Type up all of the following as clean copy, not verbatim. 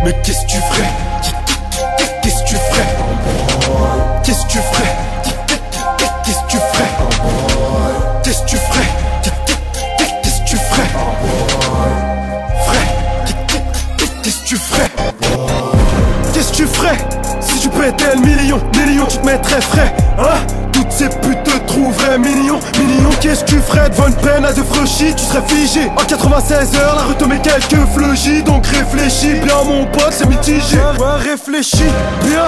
Mais qu'est-ce que tu ferais? Qu'est-ce que tu ferais? Qu'est-ce que tu ferais? Qu'est-ce que tu ferais? Qu'est-ce que tu ferais? Qu'est-ce que tu ferais? Qu'est-ce que tu ferais? Qu'est-ce que tu ferais? Si tu pétais le million, tu te mettrais frais, hein? Toutes ces putes te trouveraient mignon. Qu'est-ce que tu ferais devant une peine à deux frechis? Tu serais figé. En 96 heures, la rue te met quelques fleugis. Donc réfléchis bien mon pote, c'est mitigé. Ouais, réfléchis bien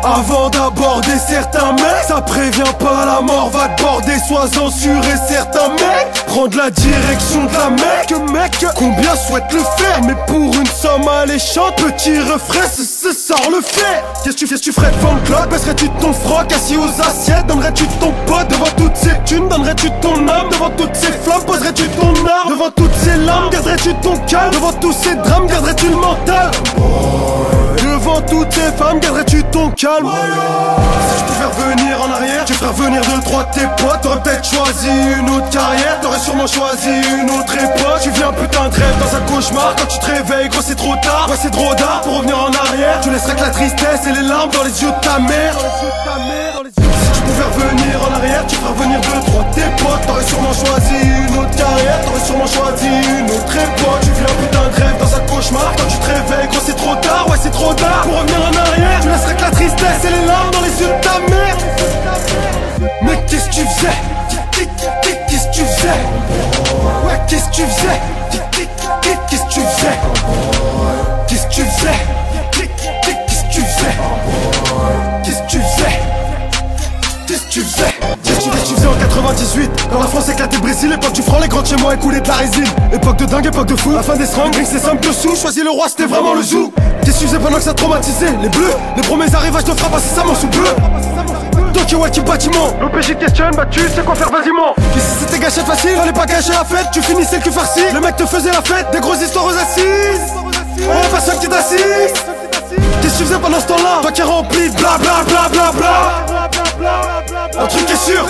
avant d'aborder certains mecs. Ça prévient pas la mort, va te border. Sois-en sûr et certain mec. Prendre la direction de la mec. Combien souhaite le faire? Mais pour une somme alléchante, petit refrain, ce sort le fait. Qu'est-ce que tu ferais devant le clock? Baisserais-tu ton froc assis aux assiettes? Donnerais-tu ton pote devant toutes ces thunes? Donnerais-tu ton âme devant toutes ces flammes? Poserais-tu ton arme devant toutes ces larmes? Garderais-tu ton calme devant tous ces drames? Garderais-tu le mental devant toutes ces femmes? Garderais-tu ton calme? Si tu pouvais revenir en arrière, tu ferais revenir 2-3 de tes potes. T'aurais peut-être choisi une autre carrière, t'aurais sûrement choisi une autre époque. Tu vis un putain de rêve dans un cauchemar. Quand tu te réveilles, gros c'est trop tard. Ouais c'est trop tard pour revenir en arrière. Tu laisserais que la tristesse et les larmes dans les yeux de ta mère. Si tu pouvais revenir en arrière, tu ferais revenir 2-3 de tes potes. T'aurais sûrement choisi une autre carrière, t'aurais sûrement choisi une autre époque. Tu vis un putain de rêve dans un cauchemar. Quand tu te réveilles, gros c'est trop tard. Ouais c'est trop tard pour revenir en arrière. Tu laisserais que la tristesse et les larmes dans les yeux de ta mère. Mais qu'est-ce que tu faisais? Qu'est-ce que tu faisais? Ouais qu'est-ce que tu faisais? Qu'est-ce que tu faisais? Qu'est-ce que tu faisais? Qu'est-ce que tu faisais? Qu'est-ce que tu faisais? Qu'est-ce que tu faisais? Qu'est-ce que tu faisais en 98? Quand la France éclatait le Brésil, l'époque du franc, les grands chez moi écoulaient de la résine. Époque de dingue, époque de fou, la fin des seringues, c'est simple que sous. Choisis le roi, c'était vraiment le zoo. Qu'est-ce que tu faisais pendant que ça traumatisait? Les bleus, les premiers arrivages de frappe incessamment sous bleu. Tokyo qui bâtiment, l'OPJ questionne, bah tu sais quoi faire, vas-y mon. Et si c'était gâchette facile, fallait pas gâcher la fête. Tu finissais le cul farci, le mec te faisait la fête. Des grosses histoires aux assises, oh personne qui t'assise. Qu'est-ce que tu faisais pendant ce temps-là? Toi qui es rempli de bla bla bla bla bla. Un truc est sûr,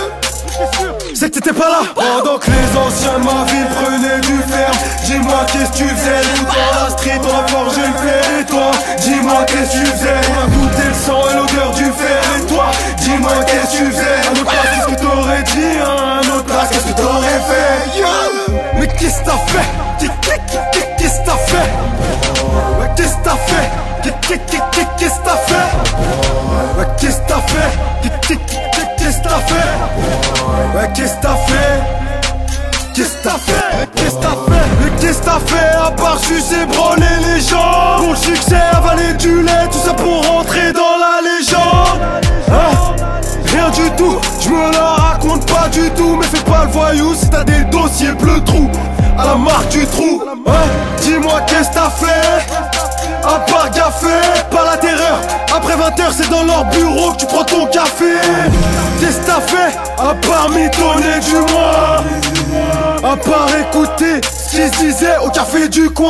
c'est que t'étais pas là. Pendant que les anciens de ma ville prenaient du fer, dis-moi qu'est-ce que tu faisais? Nous dans la street on a forgé le fer. Et toi, dis-moi qu'est-ce que tu faisais? On a goûté le sang et l'odeur du fer. Et toi, dis-moi qu'est-ce que tu faisais? À notre place qu'est-ce que t'aurais dit, hein? À notre place qu'est-ce que t'aurais fait, yeah. Mais qu'est-ce que t'as fait? Qu'est-ce que t'as fait? Ouais qu'est-ce que t'as fait? Qu'est-ce que t'as fait? Ouais qu'est-ce que t'as fait? Qu'est-ce que t'as fait? Ouais qu'est-ce que t'as fait? Qu'est-ce que t'as fait? Qu'est-ce que t'as fait? Mais qu'est-ce que t'as fait à part sucer, branler les gens? Pour le succès, avaler du lait, tout ça pour rentrer dans la légende, hein? Rien du tout, je me la raconte pas du tout. Mais fais pas le voyou si t'as des dossiers bleu trou à la marque du trou, hein? Dis-moi qu'est-ce que t'as fait? À part gaffer, pas la terreur. Après 20h c'est dans leur bureau que tu prends ton café. Qu'est-ce que t'as fait? À part mitonner du moins, à part écouter ce qu'ils se disaient au café du coin.